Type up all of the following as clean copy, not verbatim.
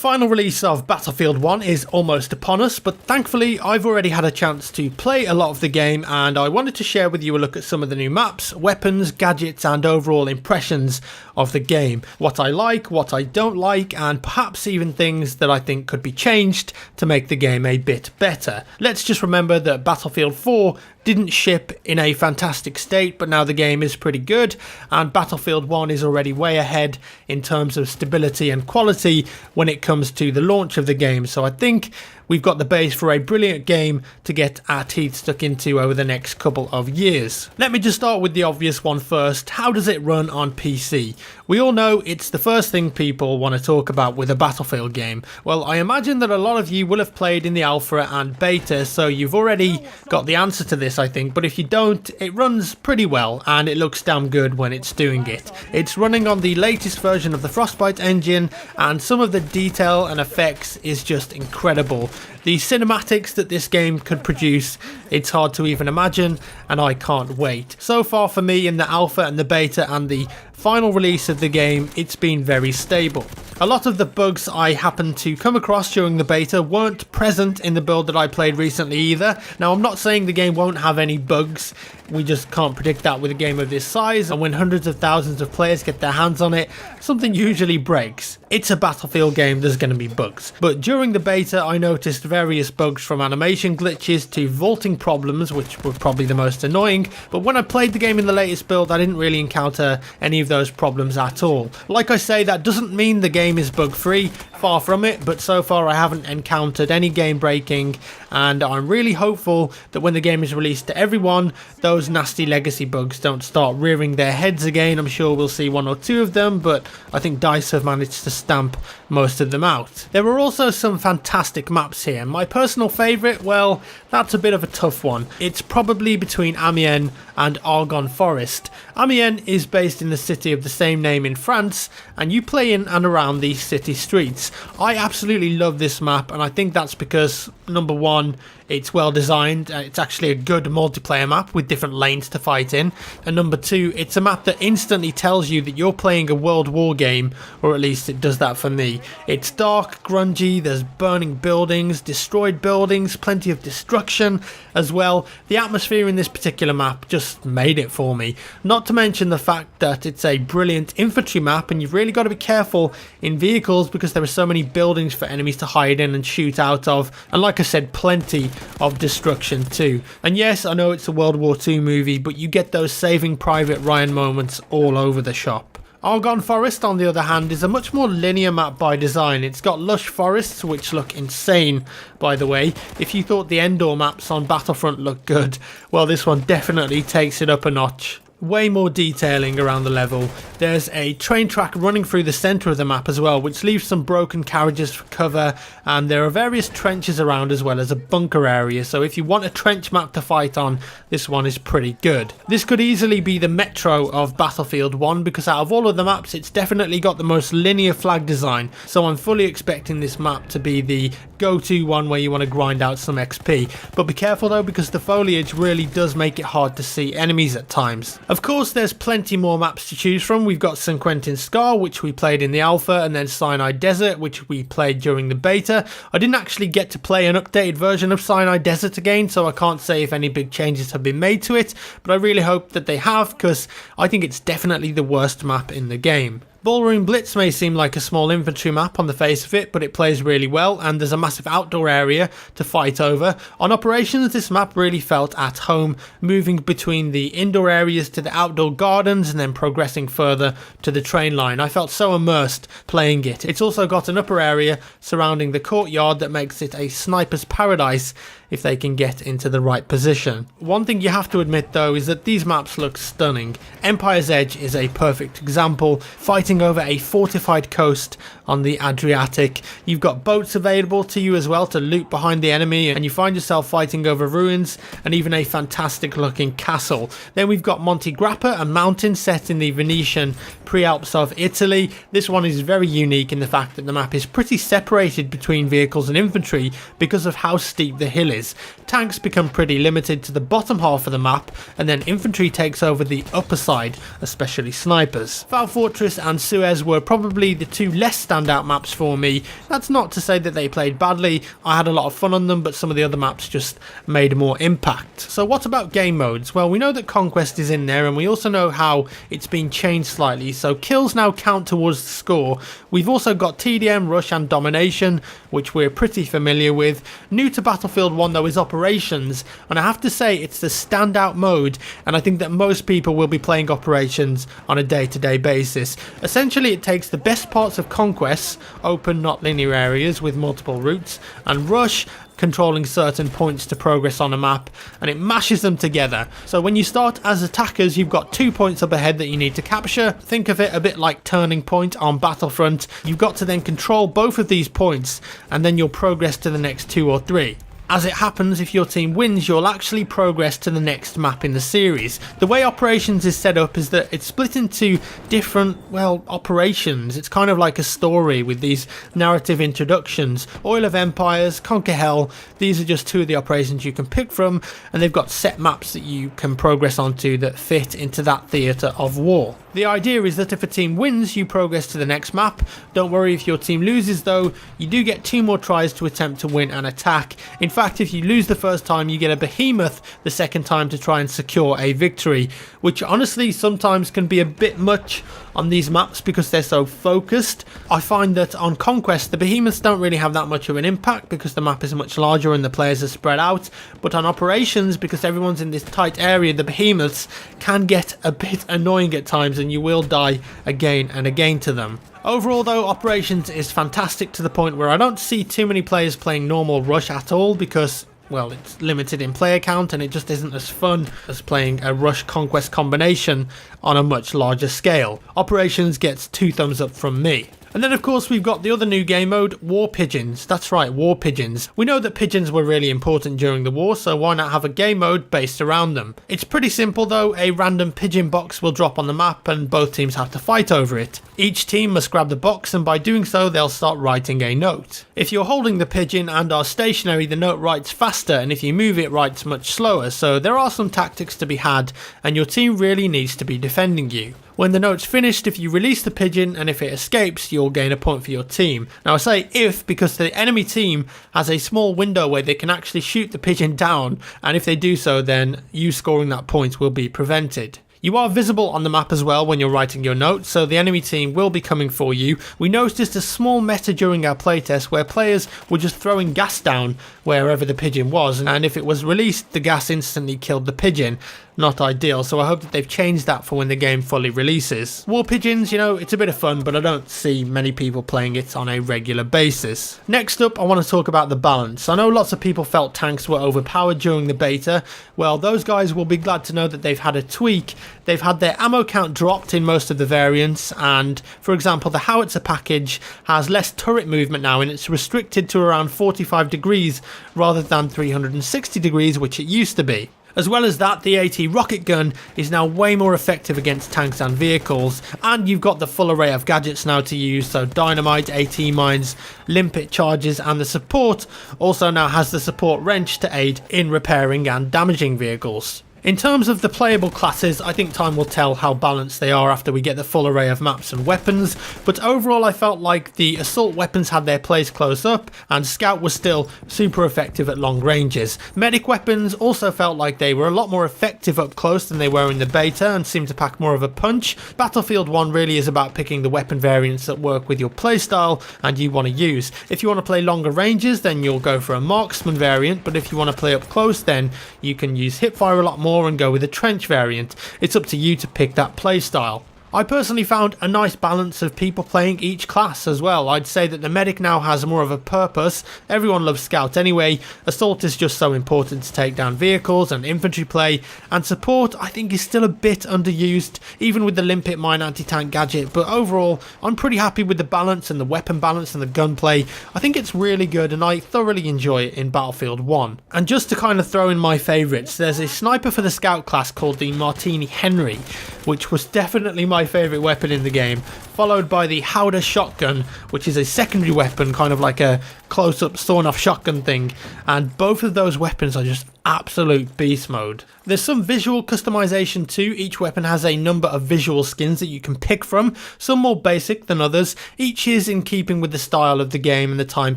final release of Battlefield 1 is almost upon us, but thankfully I've already had a chance to play a lot of the game and I wanted to share with you a look at some of the new maps, weapons, gadgets and overall impressions of the game. What I like, what I don't like, and perhaps even things that I think could be changed to make the game a bit better. Let's just remember that Battlefield 4 didn't ship in a fantastic state, but now the game is pretty good, and Battlefield 1 is already way ahead in terms of stability and quality when it comes to the launch of the game. So I think we've got the base for a brilliant game to get our teeth stuck into over the next couple of years. Let me just start with the obvious one first. How does it run on PC? We all know it's the first thing people want to talk about with a Battlefield game. Well, I imagine that a lot of you will have played in the alpha and beta, so you've already got the answer to this, I think, but if you don't, it runs pretty well and it looks damn good when it's doing it. It's running on the latest version of the Frostbite engine, and some of the detail and effects is just incredible. The cinematics that this game could produce, it's hard to even imagine, and I can't wait. So far for me in the alpha and the beta and the final release of the game, it's been very stable. A lot of the bugs I happened to come across during the beta weren't present in the build that I played recently either. Now, I'm not saying the game won't have any bugs, we just can't predict that with a game of this size, and when hundreds of thousands of players get their hands on it, something usually breaks. It's a Battlefield game, there's going to be bugs. But during the beta I noticed various bugs, from animation glitches to vaulting problems, which were probably the most annoying, but when I played the game in the latest build I didn't really encounter any of those problems at all. Like I say, that doesn't mean the game is bug free, far from it, but so far I haven't encountered any game breaking, and I'm really hopeful that when the game is released to everyone, those nasty legacy bugs don't start rearing their heads again. I'm sure we'll see one or two of them, but I think DICE have managed to stamp most of them out. There were also some fantastic maps here. My personal favourite, well, that's a bit of a tough one. It's probably between Amiens and Argonne Forest. Amiens is based in the city of the same name in France, and you play in and around these city streets. I absolutely love this map, and I think that's because, number one, it's well designed, it's actually a good multiplayer map with different lanes to fight in, and number two, it's a map that instantly tells you that you're playing a World War game, or at least it does that for me. It's dark, grungy, there's burning buildings, destroyed buildings, plenty of destruction as well. The atmosphere in this particular map just made it for me, not to mention the fact that it's a brilliant infantry map, and you've really got to be careful in vehicles because there are so many buildings for enemies to hide in and shoot out of, and like I said, plenty of destruction too. And yes, I know it's a World War II movie, but you get those Saving Private Ryan moments all over the shop. Argonne Forest, on the other hand, is a much more linear map by design. It's got lush forests, which look insane, by the way. If you thought the Endor maps on Battlefront looked good, well, this one definitely takes it up a notch. Way more detailing around the level. There's a train track running through the centre of the map as well, which leaves some broken carriages for cover, and there are various trenches around as well as a bunker area, so if you want a trench map to fight on, this one is pretty good. This could easily be the Metro of Battlefield 1, because out of all of the maps it's definitely got the most linear flag design, so I'm fully expecting this map to be the go-to one where you want to grind out some XP. But be careful though, because the foliage really does make it hard to see enemies at times. Of course, there's plenty more maps to choose from. We've got St. Quentin Scar, which we played in the alpha, and then Sinai Desert, which we played during the beta. I didn't actually get to play an updated version of Sinai Desert again, so I can't say if any big changes have been made to it, but I really hope that they have, because I think it's definitely the worst map in the game. Ballroom Blitz may seem like a small infantry map on the face of it, but it plays really well, and there's a massive outdoor area to fight over. On operations, this map really felt at home, moving between the indoor areas to the outdoor gardens and then progressing further to the train line. I felt so immersed playing it. It's also got an upper area surrounding the courtyard that makes it a sniper's paradise if they can get into the right position. One thing you have to admit though is that these maps look stunning. Empire's Edge is a perfect example, fighting over a fortified coast on the Adriatic. You've got boats available to you as well to loot behind the enemy, and you find yourself fighting over ruins and even a fantastic looking castle. Then we've got Monte Grappa, a mountain set in the Venetian Prealps of Italy. This one is very unique in the fact that the map is pretty separated between vehicles and infantry because of how steep the hill is. bases. Tanks become pretty limited to the bottom half of the map, and then infantry takes over the upper side, especially snipers. Val Fortress and Suez were probably the two less standout maps for me. That's not to say that they played badly, I had a lot of fun on them, but some of the other maps just made more impact. So what about game modes? Well, we know that Conquest is in there, and we also know how it's been changed slightly, so kills now count towards the score. We've also got TDM, Rush and Domination, which we're pretty familiar with. New to Battlefield 1 though is Operations, and I have to say it's the standout mode, and I think that most people will be playing Operations on a day-to-day basis. Essentially it takes the best parts of Conquest, open not linear areas with multiple routes, and Rush, controlling certain points to progress on a map, and it mashes them together. So when you start as attackers, you've got 2 points up ahead that you need to capture. Think of it a bit like Turning Point on Battlefront. You've got to then control both of these points, and then you'll progress to the next 2 or 3. As it happens, if your team wins, you'll actually progress to the next map in the series. The way Operations is set up is that it's split into different, well, operations. It's kind of like a story with these narrative introductions. Oil of Empires, Conquer Hell, these are just two of the operations you can pick from, and they've got set maps that you can progress onto that fit into that theatre of war. The idea is that if a team wins, you progress to the next map. Don't worry if your team loses though, you do get 2 more tries to attempt to win an attack. In fact, if you lose the first time, you get a behemoth the second time to try and secure a victory, which honestly sometimes can be a bit much on these maps because they're so focused. I find that on Conquest, the behemoths don't really have that much of an impact because the map is much larger and the players are spread out, but on Operations, because everyone's in this tight area, the behemoths can get a bit annoying at times and you will die again and again to them. Overall though, Operations is fantastic to the point where I don't see too many players playing normal Rush at all because, well, it's limited in player count and it just isn't as fun as playing a Rush Conquest combination on a much larger scale. Operations gets 2 thumbs up from me. And then of course we've got the other new game mode, War Pigeons. That's right, War Pigeons. We know that pigeons were really important during the war, so why not have a game mode based around them? It's pretty simple though, a random pigeon box will drop on the map and both teams have to fight over it. Each team must grab the box and by doing so they'll start writing a note. If you're holding the pigeon and are stationary, the note writes faster, and if you move it writes much slower, so there are some tactics to be had and your team really needs to be defending you. When the note's finished, if you release the pigeon and if it escapes, you'll gain a point for your team. Now I say if because the enemy team has a small window where they can actually shoot the pigeon down, and if they do so then you scoring that point will be prevented. You are visible on the map as well when you're writing your note, so the enemy team will be coming for you. We noticed a small meta during our playtest where players were just throwing gas down wherever the pigeon was, and if it was released, the gas instantly killed the pigeon. Not ideal, so I hope that they've changed that for when the game fully releases. War Pigeons, you know, it's a bit of fun, but I don't see many people playing it on a regular basis. Next up, I want to talk about the balance. I know lots of people felt tanks were overpowered during the beta. Well, those guys will be glad to know that they've had a tweak. They've had their ammo count dropped in most of the variants, and for example, the howitzer package has less turret movement now, and it's restricted to around 45 degrees rather than 360 degrees, which it used to be. As well as that, the AT rocket gun is now way more effective against tanks and vehicles, and you've got the full array of gadgets now to use, so dynamite, AT mines, limpet charges, and the support also now has the support wrench to aid in repairing and damaging vehicles. In terms of the playable classes, I think time will tell how balanced they are after we get the full array of maps and weapons, but overall I felt like the assault weapons had their place close up, and scout was still super effective at long ranges. Medic weapons also felt like they were a lot more effective up close than they were in the beta and seemed to pack more of a punch. Battlefield 1 really is about picking the weapon variants that work with your playstyle and you want to use. If you want to play longer ranges, then you'll go for a marksman variant, but if you want to play up close, then you can use hipfire a lot more and go with a trench variant. It's up to you to pick that playstyle. I personally found a nice balance of people playing each class as well. I'd say that the medic now has more of a purpose. Everyone loves scout anyway. Assault is just so important to take down vehicles and infantry play, and support I think is still a bit underused, even with the limpet mine anti-tank gadget, but overall I'm pretty happy with the balance and the weapon balance and the gunplay. I think it's really good and I thoroughly enjoy it in Battlefield 1. And just to kind of throw in my favourites, there's a sniper for the scout class called the Martini Henry, which was definitely my favourite weapon in the game. followed by the Howder shotgun, which is a secondary weapon, kind of like a close-up sawn-off shotgun thing, and both of those weapons are just absolute beast mode. There's some visual customization too. Each weapon has a number of visual skins that you can pick from, some more basic than others. Each is in keeping with the style of the game and the time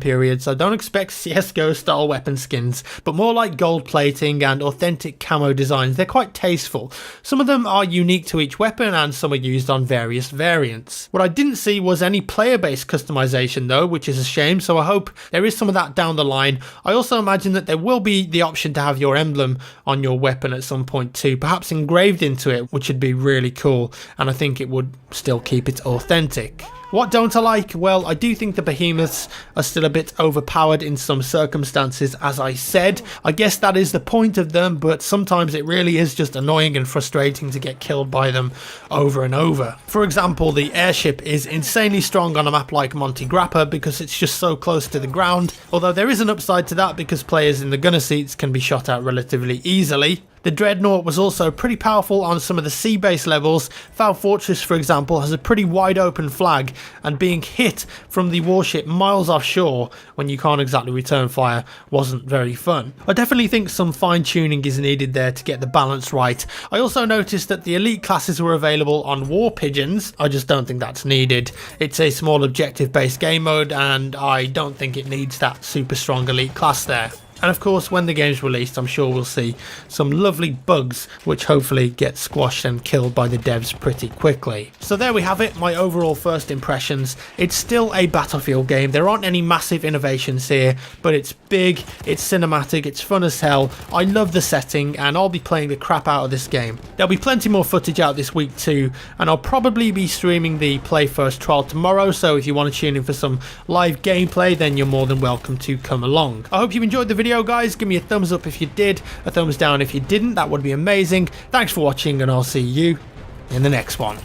period, so don't expect CSGO style weapon skins, but more like gold plating and authentic camo designs. They're quite tasteful. Some of them are unique to each weapon and some are used on various variants. What I didn't see was any player-based customization though, which is a shame, so I hope there is some of that down the line. I also imagine that there will be the option to have your emblem on your weapon at some point too, perhaps engraved into it, which would be really cool, and I think it would still keep it authentic. What don't I like? Well, I do think the behemoths are still a bit overpowered in some circumstances, as I said. I guess that is the point of them, but sometimes it really is just annoying and frustrating to get killed by them over and over. For example, the airship is insanely strong on a map like Monte Grappa because it's just so close to the ground, although there is an upside to that because players in the gunner seats can be shot at relatively easily. The Dreadnought was also pretty powerful on some of the sea base levels. Foul Fortress, for example, has a pretty wide open flag, and being hit from the warship miles offshore when you can't exactly return fire wasn't very fun. I definitely think some fine tuning is needed there to get the balance right. I also noticed that the elite classes were available on War Pigeons. I just don't think that's needed. It's a small objective based game mode and I don't think it needs that super strong elite class there. And of course, when the game's released, I'm sure we'll see some lovely bugs which hopefully get squashed and killed by the devs pretty quickly. So there we have it, my overall first impressions. It's still a Battlefield game. There aren't any massive innovations here, but it's big, it's cinematic, it's fun as hell. I love the setting and I'll be playing the crap out of this game. There'll be plenty more footage out this week too, and I'll probably be streaming the Play First trial tomorrow, so if you want to tune in for some live gameplay, then you're more than welcome to come along. I hope you enjoyed the video guys. Give me a thumbs up if you did, a thumbs down if you didn't, that would be amazing. Thanks for watching and I'll see you in the next one.